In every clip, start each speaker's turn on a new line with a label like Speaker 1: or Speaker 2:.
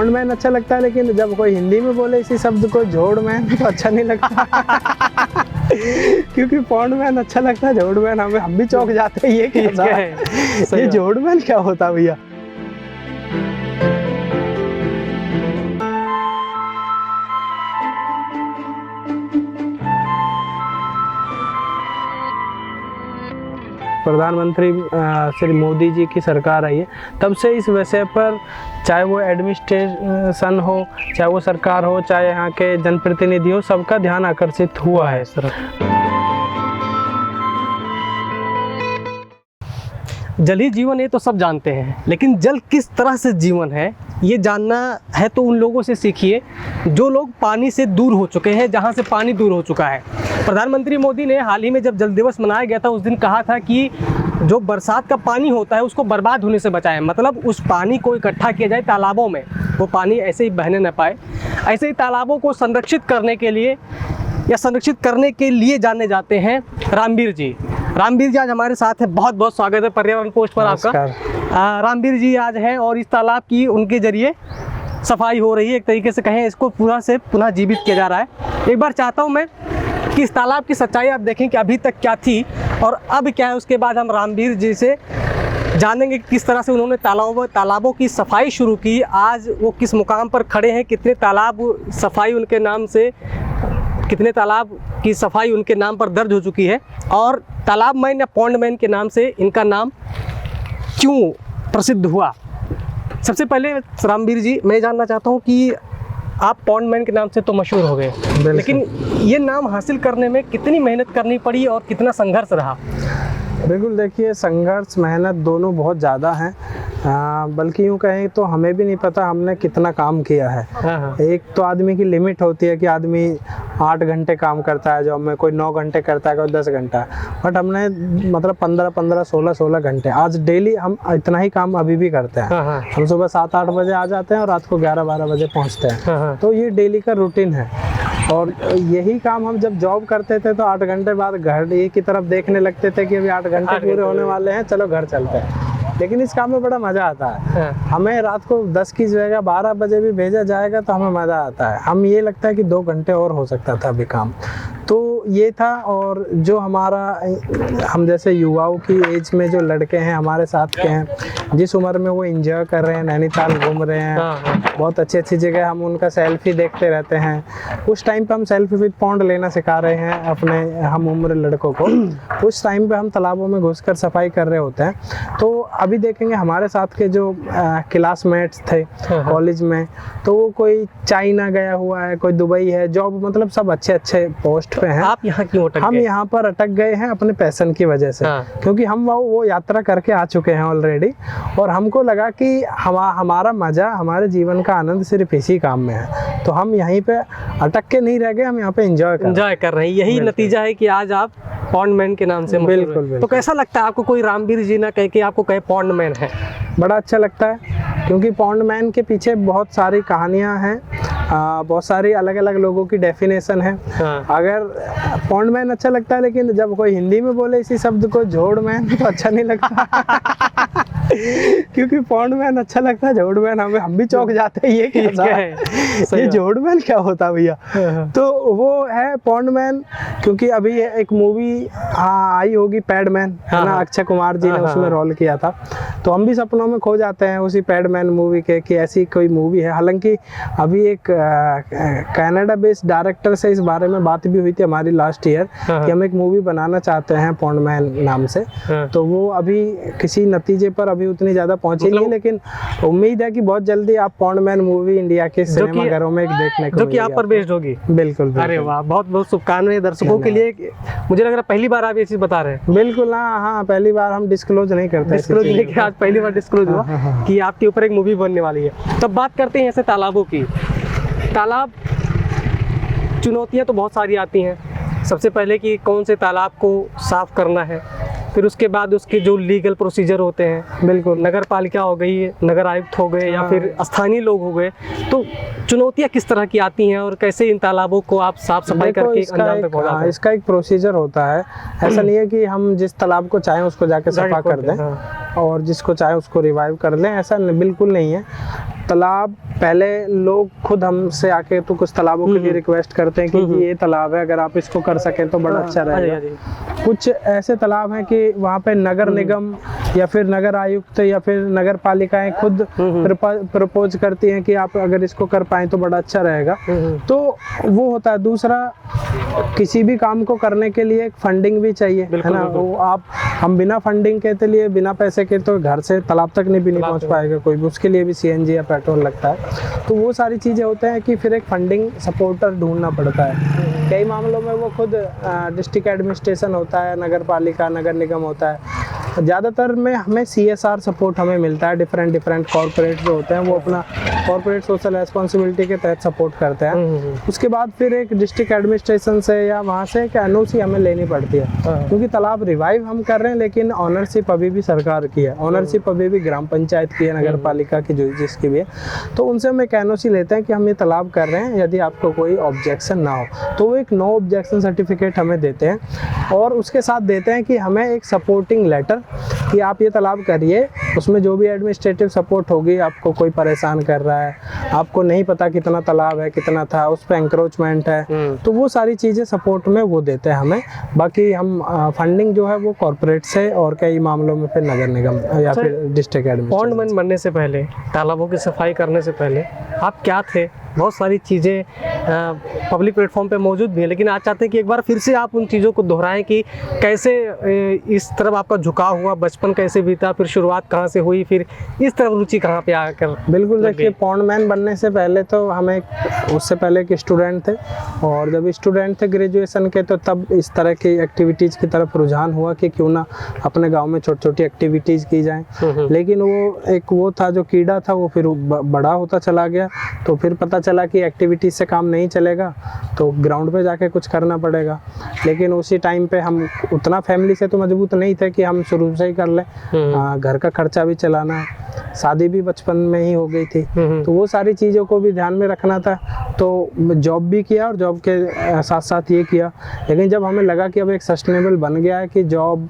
Speaker 1: पॉन्डमैन अच्छा लगता है, लेकिन जब कोई हिंदी में बोले इसी शब्द को जोड़मैन तो अच्छा नहीं लगता। क्योंकि पॉन्डमैन अच्छा लगता है, जोड़मैन हम भी चौंक जाते हैं, ये क्या है, ये जोड़मैन क्या होता है भैया। प्रधानमंत्री श्री मोदी जी की सरकार आई है, तब से इस विषय पर चाहे वो एडमिनिस्ट्रेशन हो, चाहे वो सरकार हो, चाहे यहाँ के जनप्रतिनिधि हो, सबका ध्यान आकर्षित हुआ है सर।
Speaker 2: जल ही जीवन है तो सब जानते हैं, लेकिन जल किस तरह से जीवन है ये जानना है तो उन लोगों से सीखिए जो लोग पानी से दूर हो चुके हैं, जहां से पानी दूर हो चुका है। प्रधानमंत्री मोदी ने हाल ही में जब जल दिवस मनाया गया था उस दिन कहा था कि जो बरसात का पानी होता है उसको बर्बाद होने से बचाएं, मतलब उस पानी को इकट्ठा किया जाए तालाबों में, वो पानी ऐसे ही बहने न पाए। ऐसे ही तालाबों को संरक्षित करने के लिए या संरक्षित करने के लिए जाने जाते हैं रामवीर जी। रामवीर जी आज हमारे साथ हैं, बहुत बहुत स्वागत है पर्यावरण पोस्ट पर आपका। रामवीर जी आज हैं और इस तालाब की उनके जरिए सफाई हो रही है, एक तरीके से कहें इसको पूरा से पुनः जीवित किया जा रहा है। एक बार चाहता हूं मैं कि इस तालाब की सच्चाई आप देखें कि अभी तक क्या थी और अब क्या है, उसके बाद हम रामवीर जी से जानेंगे कि किस तरह से उन्होंने तालाबों की सफाई शुरू की, आज वो किस मुकाम पर खड़े हैं, कितने तालाब सफाई उनके नाम से, कितने तालाब की सफाई उनके नाम पर दर्ज हो चुकी है और तालाब मैन या पॉन्ड मैन के नाम से इनका नाम क्यों प्रसिद्ध हुआ। सबसे पहले रामवीर जी मैं जानना चाहता हूँ कि आप पॉन्ड मैन के नाम से तो मशहूर हो गए, लेकिन ये नाम हासिल करने में कितनी मेहनत करनी पड़ी और कितना संघर्ष रहा।
Speaker 1: बिल्कुल, देखिए संघर्ष मेहनत दोनों बहुत ज़्यादा हैं, बल्कि यूँ कहें तो हमें भी नहीं पता हमने कितना काम किया है। एक तो आदमी की लिमिट होती है कि आदमी 8 घंटे काम करता है जॉब में, कोई 9 घंटे करता है, कोई 10 घंटा, बट हमने मतलब 15-15, 16-16 घंटे आज डेली हम इतना ही काम अभी भी करते हैं। हम सुबह 7-8 बजे आ जाते हैं और रात को 11-12 बजे पहुँचते हैं, तो ये डेली का रूटीन है। और यही काम हम जब जॉब करते थे तो 8 घंटे बाद घर की तरफ देखने लगते थे कि अभी 8 घंटे पूरे होने वाले हैं, चलो घर चलते हैं। लेकिन इस काम में बड़ा मज़ा आता है। हमें रात को 10 की जगह 12 बजे भी भेजा जाएगा तो हमें मज़ा आता है। हम ये लगता है कि 2 घंटे और हो सकता था अभी काम, तो ये था। और जो हमारा हम जैसे युवाओं की एज में जो लड़के हैं हमारे साथ के हैं, जिस उम्र में वो एंजॉय कर रहे हैं, नैनीताल घूम रहे हैं, बहुत अच्छी अच्छी जगह, हम उनका सेल्फी देखते रहते हैं। उस टाइम पे हम सेल्फी विद पॉन्ड लेना सिखा रहे हैं अपने हम उम्र लड़कों को। उस टाइम पे हम तालाबों में घुसकर सफाई कर रहे होते हैं। तो अभी देखेंगे हमारे साथ के जो क्लासमेट्स थे कॉलेज में, तो वो कोई चाइना गया हुआ है, कोई दुबई है, जॉब मतलब सब अच्छे अच्छे पोस्ट पे हैं।
Speaker 2: आप यहाँ क्यों अटक गए?
Speaker 1: हम यहाँ पर अटक गए हैं अपने पैशन की वजह से। क्योंकि हम वो यात्रा करके आ चुके हैं ऑलरेडी, और हमको लगा कि हमारा मजा, हमारे जीवन का आनंद सिर्फ इसी काम में है, तो हम यहीं पे अटक के नहीं रह गए, हम यहाँ पे एंजॉय कर रहे हैं।
Speaker 2: यही नतीजा है कि आज आप पॉन्ड मैन के नाम से
Speaker 1: बिल्कुल।
Speaker 2: तो कैसा लगता है आपको कोई रामवीर जी ना कह के आपको कहे पॉन्ड मैन है?
Speaker 1: बड़ा अच्छा लगता है, क्योंकि पॉन्ड मैन के पीछे बहुत सारी कहानियाँ हैं, बहुत सारी अलग अलग लोगों की डेफिनेशन है। अगर पॉन्ड मैन अच्छा लगता है, लेकिन जब कोई हिंदी में बोले इसी शब्द को जोड़मैन तो अच्छा नहीं लगता। क्योंकि पॉन्ड मैन अच्छा लगता है, जोड़मैन हम भी चौंक जाते हैं, ये क्या है, ये जोड़मैन क्या होता भैया। तो वो है पॉन्ड मैन। क्योंकि अभी एक मूवी आई होगी पैडमैन, है ना, अक्षय कुमार जी ने उसमें रोल किया था, तो हम भी सपनों में खो जाते हैं उसी पैडमैन मूवी के कि ऐसी कोई मूवी है। हालांकि अभी एक कनाडा बेस्ड डायरेक्टर से इस बारे में बात भी हुई थी हमारी लास्ट ईयर कि हम एक मूवी बनाना चाहते हैं पॉन्ड मैन नाम से, तो वो अभी किसी नतीजे पर अभी उतनी ज्यादा पहुंची नहीं, लेकिन उम्मीद है कि बहुत जल्दी आप पॉन्ड मैन मूवी इंडिया के सिनेमा घरों में देखने को,
Speaker 2: जो कि आप पर बेस्ड होगी।
Speaker 1: बिल्कुल।
Speaker 2: अरे वाह, बहुत बहुत शुभकामनाएं दर्शकों के लिए। मुझे लग रहा है पहली बार आप ये चीज बता रहे हैं।
Speaker 1: बिल्कुल, हाँ, पहली बार हम डिस्क्लोज नहीं करते,
Speaker 2: आज पहली बार डिस्क्लोज हुआ कि आपके ऊपर एक मूवी बनने वाली है। तब बात करते हैं ऐसे तालाबों की। तालाब चुनौतियां तो बहुत सारी आती हैं। सबसे पहले कि कौन से तालाब को साफ करना है, फिर उसके बाद उसके जो लीगल प्रोसीजर होते हैं,
Speaker 1: बिल्कुल।
Speaker 2: नगर पालिका हो गई, नगर आयुक्त हो गए, या फिर स्थानीय लोग हो गए, तो चुनौतियाँ किस तरह की आती हैं और कैसे इन तालाबों को आप साफ सफाई
Speaker 1: देखो,
Speaker 2: करके एक अंजाम तक पहुंचाते हैं?
Speaker 1: इसका एक प्रोसीजर होता है। ऐसा नहीं है कि हम जिस तालाब को चाहें उसको जाके सफा कर दें और जिसको चाहे उसको रिवाइव कर लें, ऐसा बिल्कुल नहीं है। तालाब पहले लोग खुद हमसे आके तो कुछ तालाबों के लिए रिक्वेस्ट करते हैं कि ये तालाब है, अगर आप इसको कर सकें तो बड़ा अच्छा रहेगा। कुछ ऐसे तालाब हैं कि वहाँ पे नगर निगम या फिर नगर आयुक्त या फिर नगर पालिकाएं खुद प्रपोज करती हैं कि आप अगर इसको कर पाएं तो बड़ा अच्छा रहेगा, तो वो होता है। दूसरा, किसी भी काम को करने के लिए एक फंडिंग भी चाहिए, है ना। वो हम बिना फंडिंग के लिए, बिना पैसे के तो घर से तालाब तक नहीं पहुंच पाएगा कोई भी, उसके लिए भी सीएनजी या पेट्रोल लगता है। तो वो सारी चीज़ें होते हैं कि फिर एक फंडिंग सपोर्टर ढूंढना पड़ता है। कई मामलों में वो खुद डिस्ट्रिक्ट एडमिनिस्ट्रेशन होता है, नगर पालिका, नगर निगम होता है। ज़्यादातर में हमें CSR सपोर्ट हमें मिलता है। डिफरेंट कॉर्पोरेट जो होते हैं वो अपना कॉर्पोरेट सोशल रेस्पॉन्सिबिलिटी के तहत सपोर्ट करते हैं। उसके बाद फिर एक डिस्ट्रिक्ट एडमिनिस्ट्रेशन से या वहाँ से एक NOC हमें लेनी पड़ती है, क्योंकि तालाब रिवाइव हम कर रहे हैं लेकिन ऑनरशिप अभी भी सरकार की है, ऑनरशिप अभी भी ग्राम पंचायत की है, नगर पालिका की जो जिसकी भी है। तो उनसे हम एक NOC लेते हैं कि हम ये तालाब कर रहे हैं, यदि आपको कोई ऑब्जेक्शन ना हो तो वो एक नो ऑब्जेक्शन सर्टिफिकेट हमें देते हैं। और उसके साथ देते हैं कि हमें एक सपोर्टिंग लेटर कि आप ये तालाब करिए, उसमें जो भी एडमिनिस्ट्रेटिव सपोर्ट होगी, आपको कोई परेशान कर रहा है, आपको नहीं पता कितना तालाब है, कितना था, उस पर एंक्रोचमेंट है, तो वो सारी चीज़ें सपोर्ट में वो देते हैं हमें। बाकी हम फंडिंग जो है वो कॉर्पोरेट से और कई मामलों में फिर नगर निगम या फिर डिस्ट्रिक्ट एडमिनिस्ट्रेशन।
Speaker 2: पॉन्डमैन बनने से पहले, तालाबों की सफाई करने से पहले आप क्या थे? बहुत सारी चीज़ें पब्लिक प्लेटफॉर्म पे मौजूद भी है, लेकिन आज चाहते हैं कि एक बार फिर से आप उन चीज़ों को दोहराएं कि कैसे इस तरफ आपका झुकाव हुआ, बचपन कैसे बीता, फिर शुरुआत कहाँ से हुई, फिर इस तरफ रुचि कहाँ पे आकर?
Speaker 1: बिल्कुल, देखिए, पॉन्डमैन बनने से पहले तो हमें उससे पहले एक स्टूडेंट थे, और जब स्टूडेंट थे ग्रेजुएशन के तो तब इस तरह की एक्टिविटीज़ की तरफ रुझान हुआ कि क्यों ना अपने गाँव में छोटी छोटी एक्टिविटीज़ की जाएँ। लेकिन वो था जो कीड़ा था, वो फिर बड़ा होता चला गया, तो फिर पता चला कि एक्टिविटीज से काम नहीं चलेगा, तो ग्राउंड पे जाके कुछ करना पड़ेगा। लेकिन उसी टाइम पे हम उतना फैमिली से तो मजबूत नहीं थे कि हम शुरू से ही कर लें। घर का खर्चा भी चलाना है, शादी भी बचपन में ही हो गई थी, तो वो सारी चीज़ों को भी ध्यान में रखना था। तो जॉब भी किया और जॉब के साथ साथ ये किया। लेकिन जब हमें लगा कि अब एक सस्टेनेबल बन गया है कि जॉब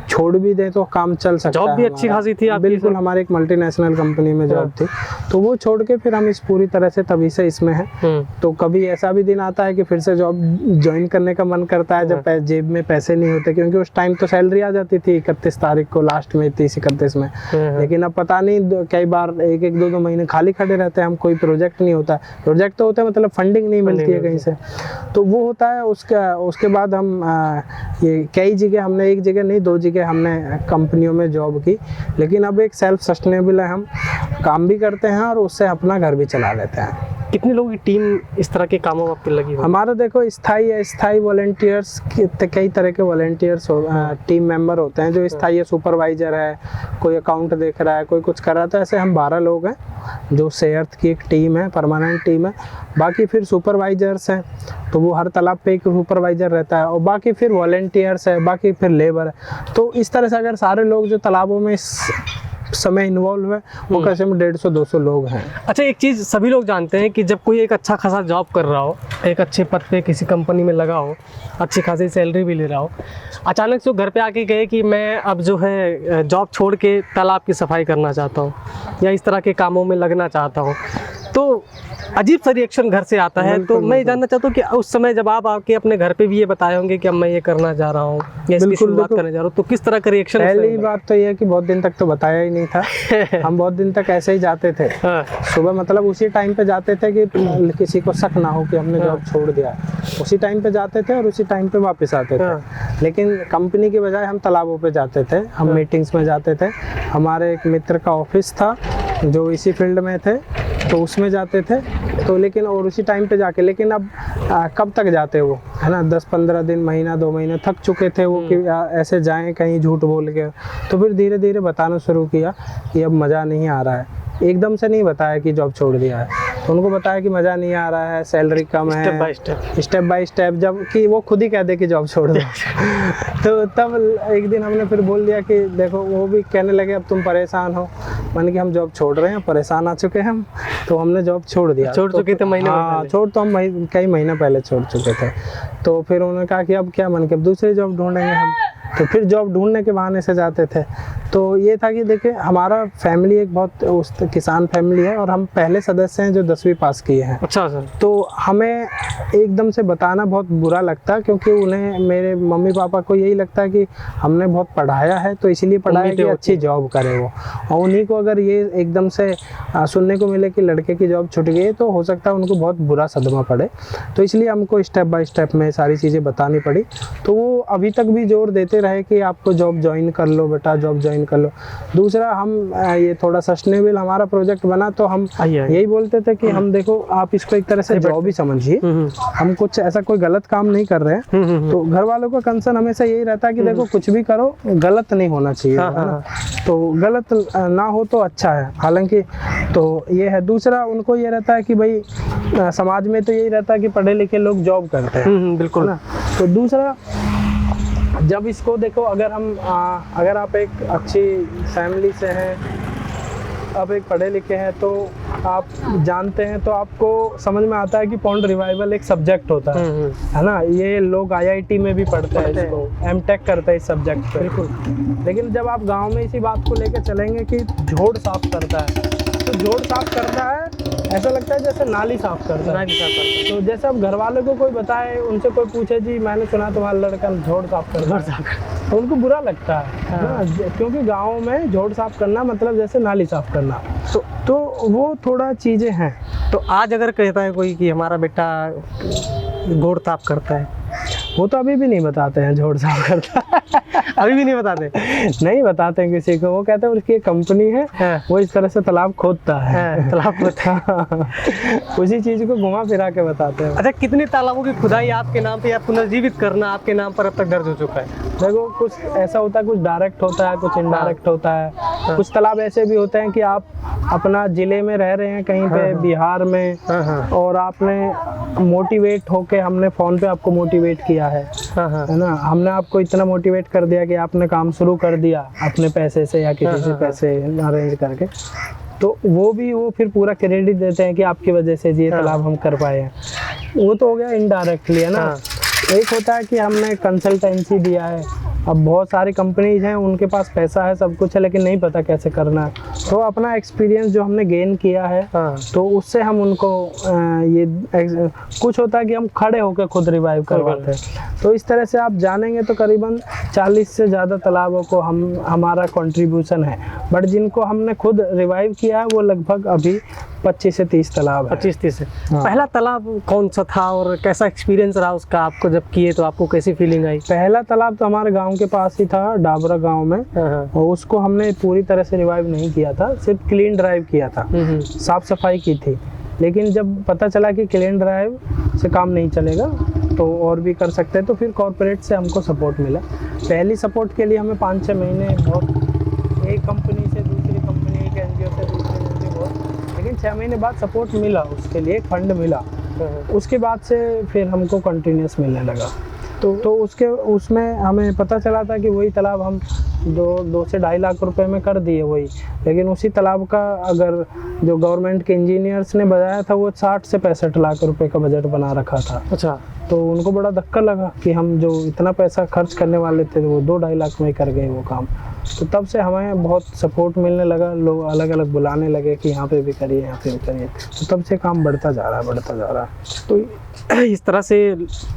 Speaker 1: छोड़ भी दे तो काम चल सकता है।
Speaker 2: जॉब भी अच्छी खासी थी आपकी?
Speaker 1: बिल्कुल, हमारी एक मल्टीनेशनल कंपनी में जॉब थी, तो वो छोड़ के फिर हम इस पूरी तरह से तभी से इसमें है। तो कभी ऐसा भी दिन आता है कि फिर से जॉब ज्वाइन करने का मन करता है जब जेब में पैसे नहीं होते, क्योंकि उस टाइम तो सैलरी आ जाती थी 31 तारीख को, लास्ट में 30-31 में। लेकिन अब पता नहीं, कई बार 1-2 महीने खाली खड़े रहते हैं हम, कोई प्रोजेक्ट नहीं होता। प्रोजेक्ट तो होता है, मतलब फंडिंग नहीं मिलती है कहीं से, तो वो होता है। उसके बाद हम ये कई जगह, हमने एक जगह नहीं 2 जगह हमने कंपनियों में जॉब की, लेकिन अब एक सेल्फ सस्टेनेबल है, हम काम भी करते हैं और उससे अपना घर भी चला लेते हैं।
Speaker 2: कितने लोगों की टीम इस तरह के कामों में आपकी लगी हुई?
Speaker 1: हमारा देखो स्थाई वॉलंटियर्स, कई तरह के वॉलंटियर्स टीम मेंबर होते हैं। जो स्थाई सुपरवाइजर है, कोई अकाउंट देख रहा है, कोई कुछ कर रहा है, तो ऐसे हम 12 लोग हैं जो सेहत की एक टीम है, परमानेंट टीम है। बाकी फिर सुपरवाइजर्स हैं, तो वो हर तालाब पे एक सुपरवाइजर रहता है, और बाकी फिर वॉलंटियर्स है, बाकी फिर लेबर है। तो इस तरह से अगर सारे लोग जो तालाबों में समय इन्वॉल्व है वो कैसे में 150-200 लोग हैं।
Speaker 2: अच्छा, एक चीज़ सभी लोग जानते हैं कि जब कोई एक अच्छा खासा जॉब कर रहा हो, एक अच्छे पद पे किसी कंपनी में लगा हो, अच्छी खासी सैलरी भी ले रहा हो, अचानक से घर पे आके कहे कि मैं अब जो है जॉब छोड़ के तालाब की सफाई करना चाहता हूँ या इस तरह के कामों में लगना चाहता हूँ, तो अजीब सा रिएक्शन घर से आता है। तो मैं जानना चाहता हूँ कि उस समय जब आप आके अपने घर पे भी ये बताए होंगे कि अब मैं ये करना चाह रहा हूँ या इसकी शुरुआत करने जा रहा हूँ, तो किस तरह का रिएक्शन?
Speaker 1: पहली बात तो ये है कि बहुत दिन तक तो बताया ही नहीं था। हम बहुत दिन तक ऐसे ही जाते थे। सुबह मतलब उसी टाइम पे जाते थे कि किसी को शक ना हो कि हमने जॉब छोड़ दिया, उसी टाइम पे जाते थे और उसी टाइम पे वापस आते थे। लेकिन कंपनी के बजाय हम तालाबों पे जाते थे, हम मीटिंग्स में जाते थे। हमारे एक मित्र का ऑफिस था जो इसी फील्ड में थे, तो उसमें जाते थे। तो लेकिन और उसी टाइम पे जाके, लेकिन अब कब तक जाते वो, है ना, 10-15 दिन, महीना 2 महीने थक चुके थे वो कि ऐसे जाएं कहीं झूठ बोल के। तो फिर धीरे धीरे बताना शुरू किया कि अब मज़ा नहीं आ रहा है। एकदम से नहीं बताया कि जॉब छोड़ दिया है, तो उनको बताया कि मज़ा नहीं आ रहा है, सैलरी कम है, स्टेप बाय स्टेप, जब कि वो खुद ही कह दे कि जॉब छोड़ दो। तो तब एक दिन हमने फिर बोल दिया कि देखो, वो भी कहने लगे अब तुम परेशान हो, मान कि हम जॉब छोड़ रहे हैं, परेशान आ चुके हैं हम, तो हमने जॉब छोड़ दिया।
Speaker 2: छोड़ चुके थे महीने
Speaker 1: हाँ, छोड़ तो हम कई महीने पहले छोड़ चुके थे। तो फिर उन्होंने कहा कि अब क्या, मन के अब दूसरी जॉब ढूंढेंगे हम। तो फिर जॉब ढूंढने के बहाने से जाते थे। तो ये था कि देखिए, हमारा फैमिली एक बहुत किसान फैमिली है और हम पहले सदस्य हैं जो 10वीं पास किए हैं।
Speaker 2: अच्छा सर।
Speaker 1: तो हमें एकदम से बताना बहुत बुरा लगता, क्योंकि उन्हें, मेरे मम्मी पापा को यही लगता है कि हमने बहुत पढ़ाया है तो इसीलिए पढ़ाया कि अच्छी जॉब करे वो, और उन्हीं को अगर ये एकदम से सुनने को मिले कि लड़के की जॉब छूट गई तो हो सकता है उनको बहुत बुरा सदमा पड़े। तो इसलिए हमको स्टेप बाय स्टेप में सारी चीज़ें बतानी पड़ी। तो वो अभी तक भी जोर देते रहे कि आपको जॉब ज्वाइन कर लो बेटा, जॉब ज्वाइन कर लो। दूसरा, हम ये थोड़ा सस्टेनेबल हमारा प्रोजेक्ट बना, तो हम यही बोलते थे कि हम देखो, आप इसको एक तरह से जॉब ही समझिए, हम कुछ ऐसा कोई गलत काम नहीं कर रहे हैं। तो घर वालों का कंसर्न हमेशा यही रहता है कि देखो, कुछ भी करो गलत नहीं होना चाहिए, है ना? तो गलत ना हो तो अच्छा है, हालांकि तो ये है। दूसरा, उनको ये रहता है कि भाई समाज में तो यही रहता है कि पढ़े लिखे लोग जॉब करते हैं,
Speaker 2: बिल्कुल
Speaker 1: ना। तो दूसरा, जब इसको देखो, अगर आप एक अच्छी फैमिली से हैं, आप एक पढ़े लिखे हैं, तो आप जानते हैं, तो आपको समझ में आता है कि पॉन्ड रिवाइवल एक सब्जेक्ट होता है ना। ये लोग IIT में भी पढ़ते हैं इसको, M.Tech करते हैं इस सब्जेक्ट पे। बिल्कुल। लेकिन जब आप गांव में इसी बात को लेकर चलेंगे कि झोड़ साफ करता है, तो झोड़ साफ करता है, ऐसा लगता है जैसे नाली साफ करता है। तो जैसे अब घर वालों को कोई बताए, उनसे कोई पूछे, जी मैंने सुना तुम्हारा लड़का झोड़ साफ करता है, तो उनको बुरा लगता है ना, क्योंकि गाँव में झोड़ साफ करना मतलब जैसे नाली साफ करना। तो वो थोड़ा चीज़ें हैं।
Speaker 2: तो आज अगर कहता है कोई कि हमारा बेटा घोड़ साफ करता है,
Speaker 1: वो तो अभी भी नहीं बताते हैं झोड़ साफ करता
Speaker 2: अभी भी नहीं बताते?
Speaker 1: नहीं बताते हैं किसी को। वो कहते हैं उसकी एक कंपनी है, वो इस तरह से तालाब खोदता है,
Speaker 2: तालाब खोदता
Speaker 1: उसी चीज को घुमा फिरा के बताते हैं।
Speaker 2: अच्छा, कितने तालाबों की खुदाई आपके नाम पे या पुनर्जीवित करना आपके नाम पर अब तक दर्ज हो चुका है?
Speaker 1: देखो, कुछ ऐसा होता है, कुछ डायरेक्ट होता है, कुछ इनडायरेक्ट होता है। कुछ तालाब ऐसे भी होते हैं कि आप अपना जिले में रह रहे हैं कहीं पे बिहार में, और आपने मोटिवेट होके, हमने फोन पे आपको मोटिवेट किया है ना, हमने आपको इतना मोटिवेट कर दिया कि आपने काम शुरू कर दिया अपने पैसे से या किसी से पैसे अरेंज करके, तो वो फिर पूरा क्रेडिट देते हैं कि आपकी वजह से ये तालाब हम कर पाए हैं। वो तो हो गया इनडायरेक्टली, है ना। एक होता है कि हमने कंसल्टेंसी दिया है। अब बहुत सारी कंपनीज हैं, उनके पास पैसा है, सब कुछ है, लेकिन नहीं पता कैसे करना है। तो अपना एक्सपीरियंस जो हमने गेन किया है, तो उससे हम उनको कुछ होता है कि हम खड़े होकर खुद रिवाइव करवाते हैं। तो इस तरह से आप जानेंगे तो करीबन 40 से ज़्यादा तालाबों को हमारा कंट्रीब्यूशन है। बट जिनको हमने खुद रिवाइव किया है वो लगभग अभी 25 से 30 तालाब है।
Speaker 2: 25-30 है। पहला तालाब कौन सा था और कैसा एक्सपीरियंस रहा उसका आपको जब किए, तो आपको कैसी फीलिंग आई?
Speaker 1: पहला तालाब तो हमारे गांव के पास ही था, डाबरा गांव में, और उसको हमने पूरी तरह से रिवाइव नहीं किया था, सिर्फ क्लीन ड्राइव किया था, साफ सफाई की थी। लेकिन जब पता चला कि क्लीन ड्राइव से काम नहीं चलेगा तो और भी कर सकते हैं, तो फिर कॉर्पोरेट से हमको सपोर्ट मिला। पहली सपोर्ट के लिए हमें 5-6 महीने बहुत, एक कंपनी से दूसरी कंपनी, एक NGO से दूसरी बहुत, लेकिन 6 महीने बाद सपोर्ट मिला, उसके लिए एक फंड मिला। उसके बाद से फिर हमको कंटिन्यूस मिलने लगा। तो उसमें हमें पता चला था कि वही तालाब हम 2 से 2.5 लाख रुपए में कर दिए वही, लेकिन उसी तालाब का अगर जो गवर्नमेंट के इंजीनियर्स ने बताया था वो 60 से 65 लाख रुपए का बजट बना रखा था।
Speaker 2: अच्छा।
Speaker 1: तो उनको बड़ा धक्का लगा कि हम जो इतना पैसा खर्च करने वाले थे वो 2-2.5 लाख में कर गए वो काम। तो तब से हमें बहुत सपोर्ट मिलने लगा, लोग अलग अलग बुलाने लगे कि यहाँ पे भी करिए, यहाँ पे भी करिए। तो तब से काम बढ़ता जा रहा है।
Speaker 2: तो इस तरह से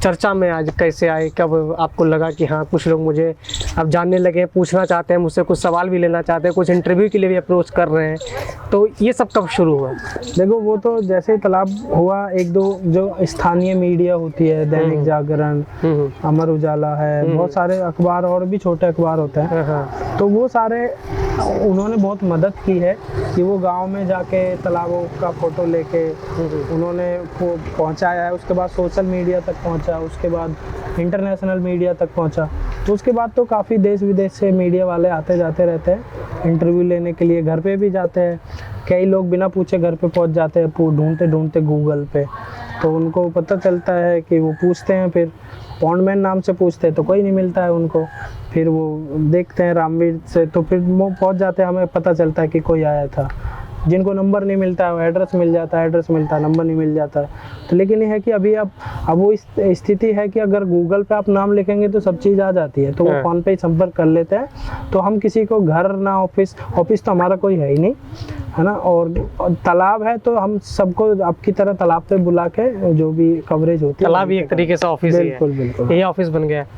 Speaker 2: चर्चा में आज कैसे आए, कब आपको लगा कि हाँ कुछ लोग मुझे अब जानने लगे, पूछना चाहते हैं मुझसे, कुछ सवाल भी लेना चाहते हैं, कुछ इंटरव्यू के लिए भी अप्रोच कर रहे हैं, तो ये सब कब शुरू हुआ?
Speaker 1: देखो, वो तो जैसे ही तालाब हुआ, 1-2 जो स्थानीय मीडिया होती है, दैनिक जागरण, अमर उजाला है, बहुत सारे अखबार और भी छोटे अखबार होते हैं, तो वो सारे उन्होंने बहुत मदद की है कि वो गांव में जाके तालाबों का फोटो लेके उन्होंने पहुंचाया है। उसके बाद सोशल मीडिया तक पहुंचा, उसके बाद इंटरनेशनल मीडिया तक पहुंचा। तो उसके बाद तो काफ़ी देश विदेश से मीडिया वाले आते जाते रहते हैं इंटरव्यू लेने के लिए, घर पे भी जाते हैं। कई लोग बिना पूछे घर पे पहुंच जाते हैं, ढूंढते ढूंढते गूगल पे, तो उनको पता चलता है कि वो पूछते हैं, फिर पॉन्डमैन नाम से पूछते हैं तो कोई नहीं मिलता है उनको, फिर वो देखते हैं रामवीर से तो फिर वो पहुंच जाते हैं, हमें पता चलता है कि कोई आया था। जिनको नंबर नहीं मिलता है वो एड्रेस मिल जाता है, एड्रेस मिलता है नंबर नहीं मिल जाता है। तो लेकिन ये है कि अभी अब वो इस स्थिति है कि अगर गूगल पे आप नाम लिखेंगे तो सब चीज़ आ जाती है, तो वो फ़ोन पे ही संपर्क कर लेते हैं। तो हम किसी को घर ना ऑफिस तो हमारा कोई है ही नहीं, है ना। और तालाब है तो हम सबको आपकी तरह तालाब पे बुला के जो भी कवरेज होती है,
Speaker 2: तालाब भी एक तरीके से ऑफिस ही है।
Speaker 1: बिल्कुल बिल्कुल,
Speaker 2: यही ऑफिस बन गया है।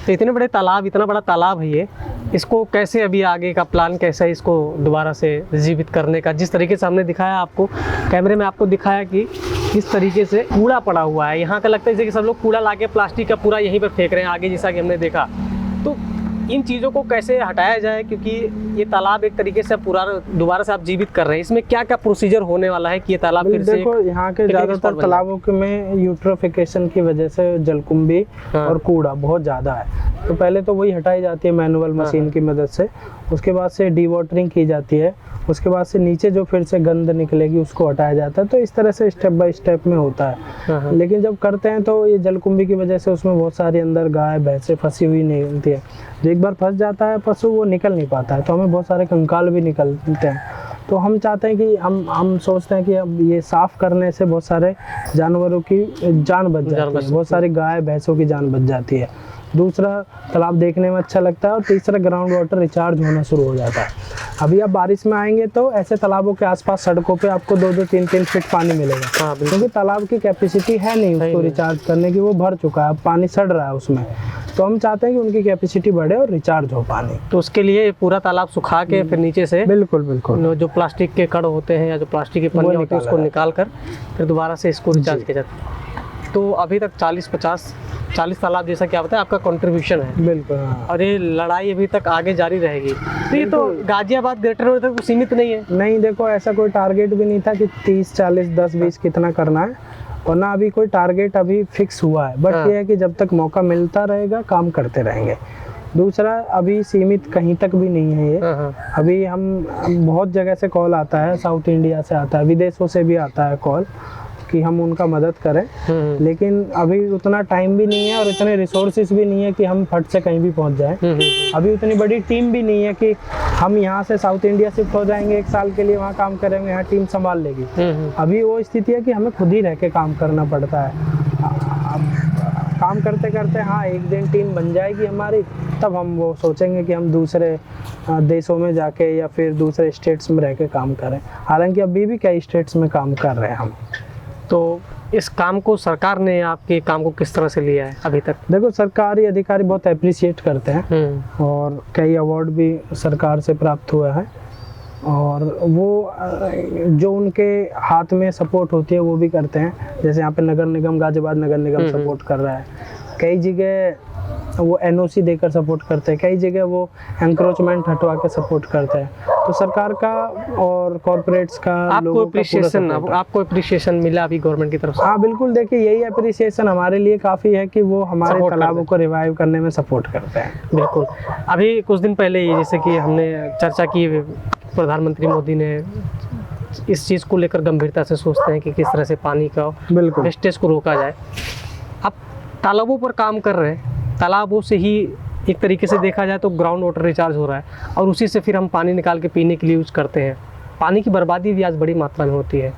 Speaker 2: तो इतने बड़े तालाब, इतना बड़ा तालाब है ये, इसको कैसे अभी आगे का प्लान कैसा है इसको दोबारा से जीवित करने का? जिस तरीके से हमने दिखाया आपको कैमरे में, आपको दिखाया कि किस तरीके से कूड़ा पड़ा हुआ है यहाँ का, लगता है जैसे कि सब लोग कूड़ा लाके प्लास्टिक का पूरा यहीं पर फेंक रहे हैं आगे, जैसा कि हमने देखा। तो इन चीज़ों को कैसे हटाया जाए, क्योंकि ये तालाब एक तरीके से पूरा दोबारा से आप जीवित कर रहे हैं, इसमें क्या क्या प्रोसीजर होने वाला है कि ये तालाब फिर से?
Speaker 1: देखो यहाँ के ज़्यादातर तालाबों में यूट्रोफिकेशन की वजह से जलकुंभी और कूड़ा बहुत ज़्यादा है, तो पहले तो वही हटाई जाती है मैनुअल मशीन की मदद से, उसके बाद से डीवाटरिंग की जाती है, उसके बाद से नीचे जो फिर से गंद निकलेगी उसको हटाया जाता है। तो इस तरह से स्टेप बाय स्टेप में होता है। लेकिन जब करते हैं तो ये जलकुंभी की वजह से उसमें बहुत सारी अंदर गाय भैंसें फंसी हुई निकलती है, जो एक बार फंस जाता है पशु वो निकल नहीं पाता है, तो हमें बहुत सारे कंकाल भी निकलते हैं। तो हम चाहते हैं कि हम सोचते हैं कि अब ये साफ़ करने से बहुत सारे जानवरों की जान बच जाती है, बहुत सारी गाय भैंसों की जान बच जाती है। दूसरा, तालाब देखने में अच्छा लगता है, और तीसरा, ग्राउंड वाटर रिचार्ज होना शुरू हो जाता है। अभी आप बारिश में आएंगे तो ऐसे तालाबों के आसपास सड़कों पे आपको 2-2, 3-3 फीट पानी मिलेगा, क्योंकि तालाब की कैपेसिटी है नहीं उसको रिचार्ज करने की, वो भर चुका है, पानी सड़ रहा है उसमें। तो हम चाहते हैं कि उनकी कैपेसिटी बढ़े और रिचार्ज हो पानी।
Speaker 2: तो उसके लिए पूरा तालाब सुखा के फिर नीचे से
Speaker 1: बिल्कुल बिल्कुल
Speaker 2: जो प्लास्टिक के कण होते हैं या जो प्लास्टिक की पन्नियाँ होती है उसको निकाल कर फिर दोबारा से इसको रिचार्ज किया जाता है। तो अभी तक 40 तालाब जैसा क्या बताया आपका कंट्रीब्यूशन है।
Speaker 1: बिल्कुल हाँ।
Speaker 2: और ये लड़ाई अभी तक आगे जारी रहेगी। तो ये तो गाजियाबाद ग्रेटर नोएडा तक सीमित नहीं है।
Speaker 1: नहीं, देखो ऐसा कोई टारगेट भी नहीं था कि 30, 40, 10, 20 कितना करना है, और ना अभी कोई टारगेट अभी फिक्स हुआ है। बट ये है कि जब तक मौका मिलता रहेगा काम करते रहेंगे। दूसरा, अभी सीमित कहीं तक भी नहीं है ये। अभी हम बहुत जगह से कॉल आता है, साउथ इंडिया से आता है, विदेशों से भी आता है कॉल कि हम उनका मदद करें, लेकिन अभी उतना टाइम भी नहीं है और इतने रिसोर्सेज भी नहीं है कि हम फट से कहीं भी पहुंच जाएं। अभी उतनी बड़ी टीम भी नहीं है कि हम यहाँ से साउथ इंडिया शिफ्ट हो जाएंगे 1 साल के लिए, वहाँ काम करेंगे, यहाँ टीम संभाल लेगी। अभी वो स्थिति है कि हमें खुद ही रह के काम करना पड़ता है। काम करते करते हाँ एक दिन टीम बन जाएगी हमारी, तब हम वो सोचेंगे कि हम दूसरे देशों में जाके या फिर दूसरे स्टेट्स में रह के काम करें। हालांकि अभी भी कई स्टेट्स में काम कर रहे हैं हम।
Speaker 2: तो इस काम को सरकार ने आपके काम को किस तरह से लिया है अभी तक?
Speaker 1: देखो, सरकारी अधिकारी बहुत अप्रिशिएट करते हैं और कई अवार्ड भी सरकार से प्राप्त हुआ है, और वो जो उनके हाथ में सपोर्ट होती है वो भी करते हैं। जैसे यहाँ पे नगर निगम, गाजियाबाद नगर निगम सपोर्ट कर रहा है, कई जगह वो एनओसी देकर सपोर्ट करते हैं, कई जगह वो एंक्रोचमेंट हटवा के सपोर्ट करते हैं। तो सरकार का और कॉर्पोरेट्स का
Speaker 2: आपको अप्रिशिएशन मिला अभी गवर्नमेंट की तरफ से?
Speaker 1: हाँ बिल्कुल, देखिए यही अप्रिशिएशन हमारे लिए काफ़ी है कि वो हमारे तालाबों को रिवाइव करने में सपोर्ट करते हैं।
Speaker 2: बिल्कुल। अभी कुछ दिन पहले ही जैसे कि हमने चर्चा की, प्रधानमंत्री मोदी ने इस चीज़ को लेकर गंभीरता से सोचते हैं कि किस तरह से पानी का वेस्टेज को रोका जाए। अब तालाबों पर काम कर रहे हैं, तालाबों से ही एक तरीके से देखा जाए तो ग्राउंड वाटर रिचार्ज हो रहा है, और उसी से फिर हम पानी निकाल के पीने के लिए यूज़ करते हैं। पानी की बर्बादी भी आज बड़ी मात्रा में होती है,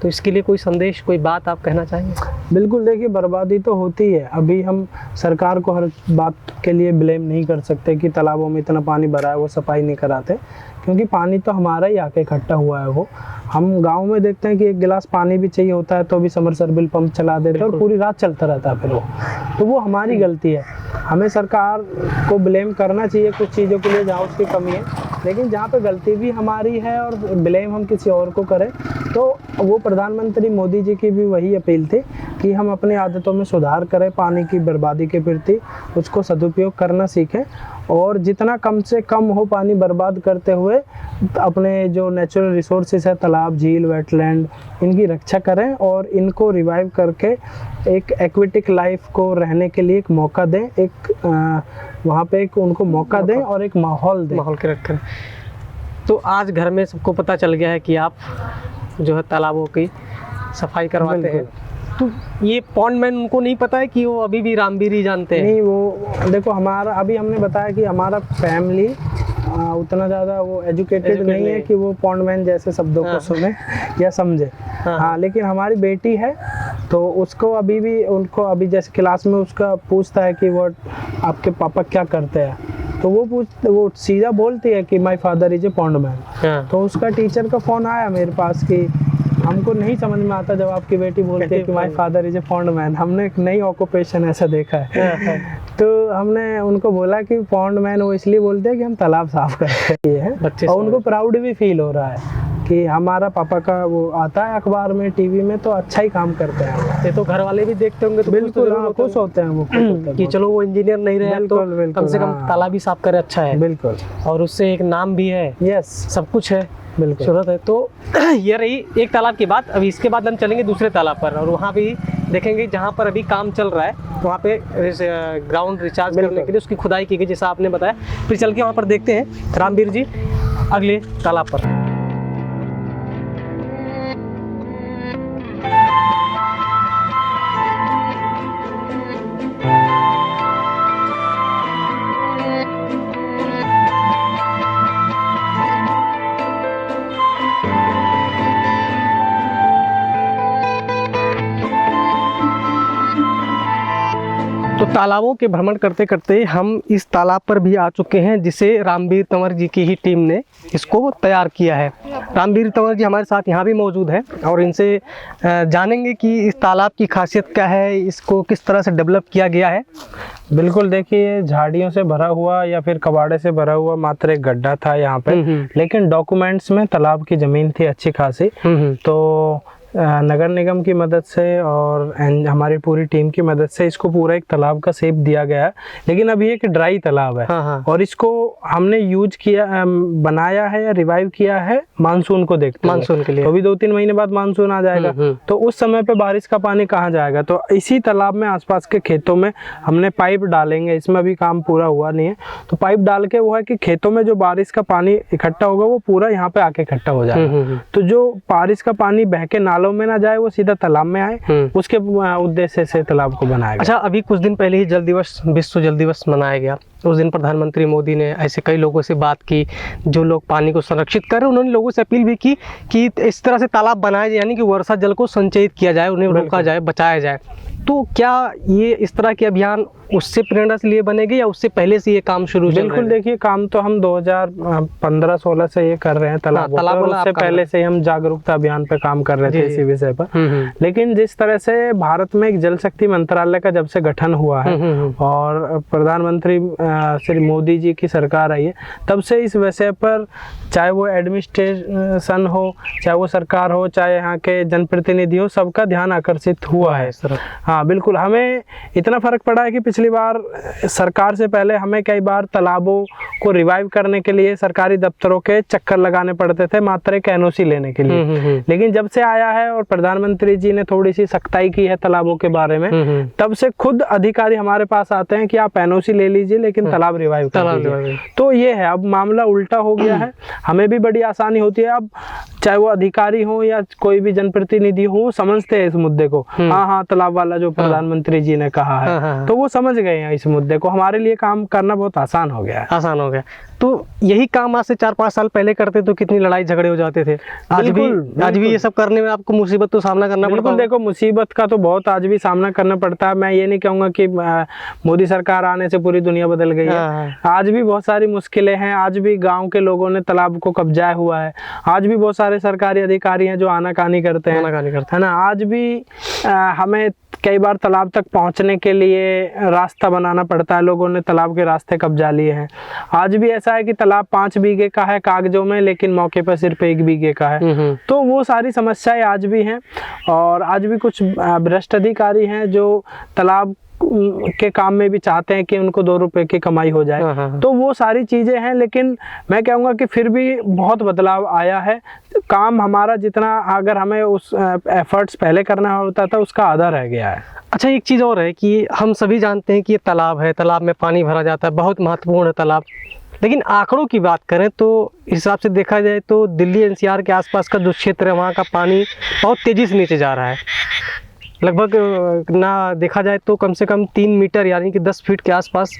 Speaker 2: तो इसके लिए कोई संदेश, कोई बात आप कहना चाहेंगे?
Speaker 1: बिल्कुल, देखिए बर्बादी तो होती है। अभी हम सरकार को हर बात के लिए ब्लेम नहीं कर सकते कि तालाबों में इतना पानी भरा है वो सफाई नहीं कराते, क्योंकि पानी तो हमारा ही आके इकट्ठा हुआ है। वो हम गांव में देखते हैं कि 1 गिलास पानी भी चाहिए होता है तो भी समरसेबल पंप चला देते हैं और पूरी रात चलता रहता है फिर वो। तो वो हमारी गलती है। हमें सरकार को ब्लेम करना चाहिए कुछ चीज़ों के लिए जहाँ उसकी कमी है, लेकिन जहाँ पे गलती भी हमारी है और ब्लेम हम किसी और को करें, तो वो प्रधानमंत्री मोदी जी की भी वही अपील थी कि हम अपनी आदतों में सुधार करें, पानी की बर्बादी के प्रति उसको सदुपयोग करना सीखें, और जितना कम से कम हो पानी बर्बाद करते हुए अपने जो नेचुरल रिसोर्सेज है, तालाब, झील, वेटलैंड, इनकी रक्षा करें और इनको रिवाइव करके एक एक्वेटिक लाइफ को रहने के लिए एक मौका दें, एक वहाँ पे एक उनको मौका दें और एक माहौल दें।
Speaker 2: माहौल के रखें। तो आज घर में सबको पता चल गया है कि आप जो है तालाबों की सफाई करवाते हैं। तो ये पॉन्ड मैन उनको नहीं पता है कि वो अभी भी रामवीर ही जानते हैं?
Speaker 1: नहीं, वो देखो हमारा अभी हमने बताया कि हमारा फैमिली उतना ज़्यादा वो एजुकेटेड नहीं है कि वो पॉन्ड मैन जैसे शब्दों को सुने या समझे। हाँ, लेकिन हमारी बेटी है तो उसको अभी भी, उनको अभी जैसे क्लास में उसका पूछता है कि वो आपके पापा क्या करते हैं, तो वो सीधा बोलती है कि my father is a pond man. तो उसका टीचर का फ़ोन आया मेरे पास कि हमको नहीं समझ में आता जब आपकी बेटी बोलती है कि my father is a pond man, हमने एक नई ऑक्यूपेशन ऐसा देखा है। तो हमने उनको बोला कि पॉन्ड मैन वो इसलिए बोलते हैं कि हम तालाब साफ करते हैं, और उनको प्राउड भी फील हो रहा है कि हमारा पापा का वो आता है अखबार में, टीवी में, तो अच्छा ही काम करते हैं।
Speaker 2: ये तो घर वाले भी देखते होंगे तो
Speaker 1: बिल्कुल खुश होते हैं वो
Speaker 2: कि चलो वो इंजीनियर नहीं रहे तो कम से कम तालाब भी साफ करे, अच्छा है।
Speaker 1: बिल्कुल,
Speaker 2: और उससे एक नाम भी है,
Speaker 1: यस,
Speaker 2: सब कुछ है,
Speaker 1: बिल्कुल
Speaker 2: जरूरत है। तो ये रही एक तालाब की बात। अभी इसके बाद हम चलेंगे दूसरे तालाब पर और वहाँ भी देखेंगे जहाँ पर अभी काम चल रहा है, वहाँ पे ग्राउंड रिचार्ज करने के लिए उसकी खुदाई की गई जैसा आपने बताया। फिर चल के वहाँ पर देखते हैं रामवीर जी अगले तालाब पर। तो तालाबों के भ्रमण करते करते हम इस तालाब पर भी आ चुके हैं जिसे रामवीर तंवर जी की ही टीम ने इसको तैयार किया है। रामवीर तंवर जी हमारे साथ यहाँ भी मौजूद हैं और इनसे जानेंगे कि इस तालाब की खासियत क्या है, इसको किस तरह से डेवलप किया गया है।
Speaker 1: बिल्कुल, देखिए झाड़ियों से भरा हुआ या फिर कबाड़े से भरा हुआ मात्र एक गड्ढा था यहाँ पे, लेकिन डॉक्यूमेंट्स में तालाब की जमीन थी अच्छी खासी। तो नगर निगम की मदद से और हमारी पूरी टीम की मदद से इसको पूरा एक तालाब का शेप दिया गया है, लेकिन अभी एक ड्राई तालाब है। और इसको हमने यूज किया, बनाया है या रिवाइव किया है मानसून को देखते,
Speaker 2: मानसून के लिए।
Speaker 1: तो अभी 2-3 महीने बाद मानसून आ जाएगा, तो उस समय पे बारिश का पानी कहाँ जाएगा। तो इसी तालाब में आसपास के खेतों में हमने पाइप डालेंगे, इसमें अभी काम पूरा हुआ नहीं है, तो पाइप डाल के वो है कि खेतों में जो बारिश का पानी इकट्ठा होगा वो पूरा यहाँ पे आके इकट्ठा हो जाएगा। तो जो बारिश का पानी बह के नालों में ना जाए, वो सीधा तालाब में आए, उसके उद्देश्य से तालाब को बनाया गया।
Speaker 2: अच्छा, अभी कुछ दिन पहले ही जल दिवस, विश्व जल दिवस मनाया गया। उस दिन प्रधानमंत्री मोदी ने ऐसे कई लोगों से बात की जो लोग पानी को संरक्षित कर रहे हैं। उन्होंने लोगों से अपील भी की कि इस तरह से तालाब बनाए जाए, यानी कि वर्षा जल को संचयित किया जाए, उन्हें रोका जाए, बचाया जाए। तो क्या ये इस तरह के अभियान उससे प्रेरणा से लिए बनेंगे या उससे पहले से ये काम शुरू?
Speaker 1: बिल्कुल, देखिए काम तो हम 2015-16 से ये कर रहे हैं तालाब, उससे पहले से हम जागरूकता अभियान पे काम कर रहे थे इसी विषय पर। लेकिन जिस तरह से भारत में एक जल शक्ति मंत्रालय का जब से गठन हुआ है और प्रधानमंत्री श्री मोदी जी की सरकार आई है, तब से इस विषय पर चाहे वो एडमिनिस्ट्रेशन हो, चाहे वो सरकार हो, चाहे यहाँ के जनप्रतिनिधि हो, सबका ध्यान आकर्षित हुआ है इस तरफ। हाँ बिल्कुल, हमें इतना फर्क पड़ा है कि पिछली बार सरकार से पहले हमें कई बार तालाबों को रिवाइव करने के लिए सरकारी दफ्तरों के चक्कर लगाने पड़ते थे मात्र एक एनओसी लेने के लिए। लेकिन जब से आया है और प्रधानमंत्री जी ने थोड़ी सी सख्ताई की है तालाबों के बारे में, तब से खुद अधिकारी हमारे पास आते हैं कि आप एनओसी ले लीजिए लेकिन तालाब रिवाइव कर दीजिए। तो ये है, अब मामला उल्टा हो गया है, हमें भी बड़ी आसानी होती है। अब चाहे वो अधिकारी हो या कोई भी जनप्रतिनिधि हो, समझते हैं इस मुद्दे को। हाँ, तालाब वाला जो प्रधानमंत्री जी ने कहा है, तो वो समझ गए हैं इस मुद्दे को। हमारे लिए काम करना बहुत आसान हो गया है।
Speaker 2: आसान हो गया। तो यही काम आज से 4-5 साल पहले करते तो कितनी लड़ाई झगड़े हो जाते थे। आज भी ये सब करने में आपको मुसीबत तो सामना करना पड़ता है।
Speaker 1: देखो, मुसीबत का तो बहुत आज भी सामना करना पड़ता है। मैं ये नहीं कहूँगा कि मोदी सरकार आने से पूरी दुनिया बदल गई है। आज भी बहुत सारी मुश्किलें हैं। आज भी गाँव के लोगों ने तालाब को कब्जा हुआ है। आज भी बहुत सारे सरकारी अधिकारी हैं जो आनाकानी करते हैं, है ना। आज भी हमें कई बार तालाब तक पहुंचने के लिए रास्ता बनाना पड़ता है, लोगों ने तालाब के रास्ते कब्जा लिए हैं। आज भी ऐसा है कि तालाब 5 बीघे का है कागजों में, लेकिन मौके पर सिर्फ 1 बीघे का है। तो वो सारी समस्याएं आज भी हैं। और आज भी कुछ भ्रष्ट अधिकारी हैं जो तालाब के काम में भी चाहते हैं कि उनको 2 रुपए की कमाई हो जाए। तो वो सारी चीजें हैं, लेकिन मैं कहूँगा कि फिर भी बहुत बदलाव आया है। काम हमारा जितना, अगर हमें उस एफर्ट्स पहले करना होता था, उसका आधा रह गया है।
Speaker 2: अच्छा, एक चीज़ और है कि हम सभी जानते हैं कि ये तालाब है, तालाब में पानी भरा जाता है, बहुत महत्वपूर्ण है तालाब। लेकिन आंकड़ों की बात करें तो इस हिसाब से देखा जाए तो दिल्ली एनसीआर के आसपास का जो क्षेत्र है वहाँ का पानी बहुत तेज़ी से नीचे जा रहा है। लगभग ना देखा जाए तो कम से कम 3 मीटर यानी कि 10 फीट के आसपास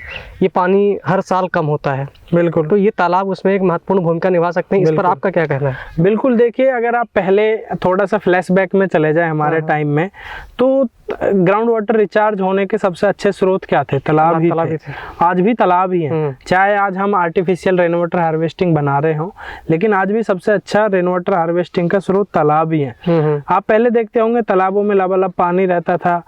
Speaker 2: ये पानी हर साल कम होता है।
Speaker 1: बिल्कुल।
Speaker 2: तो ये तालाब उसमें एक महत्वपूर्ण भूमिका निभा सकते हैं। इस पर आपका क्या कहना है?
Speaker 1: बिल्कुल, देखिए अगर आप पहले थोड़ा सा फ्लैशबैक में चले जाए हमारे टाइम में, तो ग्राउंड वाटर रिचार्ज होने के सबसे अच्छे स्रोत क्या थे? तालाब ही थे। आज भी तालाब ही हैं। चाहे आज हम आर्टिफिशियल रेन वाटर हार्वेस्टिंग बना रहे हों, लेकिन आज भी सबसे अच्छा रेन वाटर हार्वेस्टिंग का स्रोत तालाब ही है। आप पहले देखते होंगे तालाबों में लबालब पानी रहता था।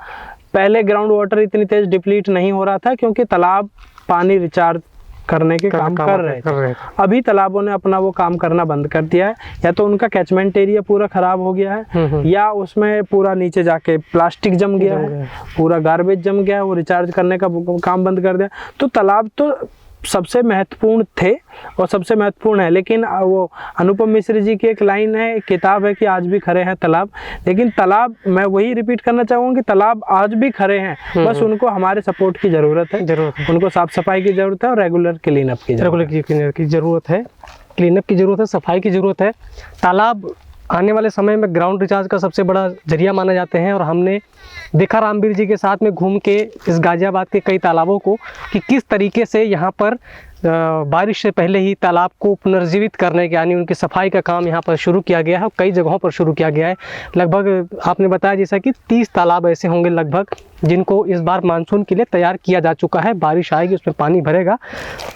Speaker 1: पहले ग्राउंड वाटर इतनी तेज डिप्लीट नहीं हो रहा था क्योंकि तालाब पानी रिचार्ज करने के काम कर रहे थे। अभी तालाबों ने अपना वो काम करना बंद कर दिया है, या तो उनका कैचमेंट एरिया पूरा खराब हो गया है, या उसमें पूरा नीचे जाके प्लास्टिक जम गया है, पूरा गार्बेज जम गया है, वो रिचार्ज करने का काम बंद कर दिया। तो तालाब तो सबसे महत्वपूर्ण थे और सबसे महत्वपूर्ण है, लेकिन वो अनुपम मिश्र जी की एक लाइन है, एक किताब है कि आज भी खड़े हैं तालाब। लेकिन तालाब, मैं वही रिपीट करना चाहूँगा कि तालाब आज भी खड़े हैं, बस उनको हमारे सपोर्ट की ज़रूरत है। उनको साफ सफाई की ज़रूरत है और रेगुलर क्लीन अप की ज़रूरत है। क्लीन अप की ज़रूरत है, सफाई की ज़रूरत है। तालाब आने वाले समय में ग्राउंड रिचार्ज का सबसे बड़ा जरिया माने जाते हैं, और हमने देखा रामवीर जी के साथ में घूम के इस गाजियाबाद के कई तालाबों को कि किस तरीके से यहाँ पर बारिश से पहले ही तालाब को पुनर्जीवित करने के यानी उनकी सफाई का काम यहाँ पर शुरू किया गया है। कई जगहों पर शुरू किया गया है। लगभग आपने बताया जैसा कि 30 तालाब ऐसे होंगे लगभग जिनको इस बार मानसून के लिए तैयार किया जा चुका है। बारिश आएगी उसमें पानी भरेगा।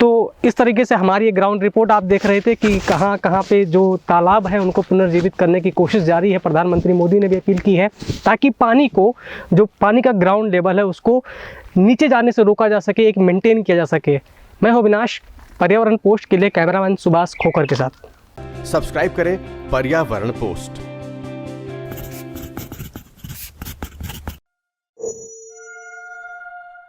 Speaker 1: तो इस तरीके से हमारी ये ग्राउंड रिपोर्ट आप देख रहे थे कि कहाँ कहाँ पे जो तालाब है उनको पुनर्जीवित करने की कोशिश जारी है। प्रधानमंत्री मोदी ने भी अपील की है ताकि पानी को, जो पानी का ग्राउंड लेवल है उसको नीचे जाने से रोका जा सके, एक मेंटेन किया जा सके। मैं हूं अविनाश, पर्यावरण पोस्ट के लिए कैमरामैन सुभाष खोकर के साथ।
Speaker 3: सब्सक्राइब करें पर्यावरण पोस्ट।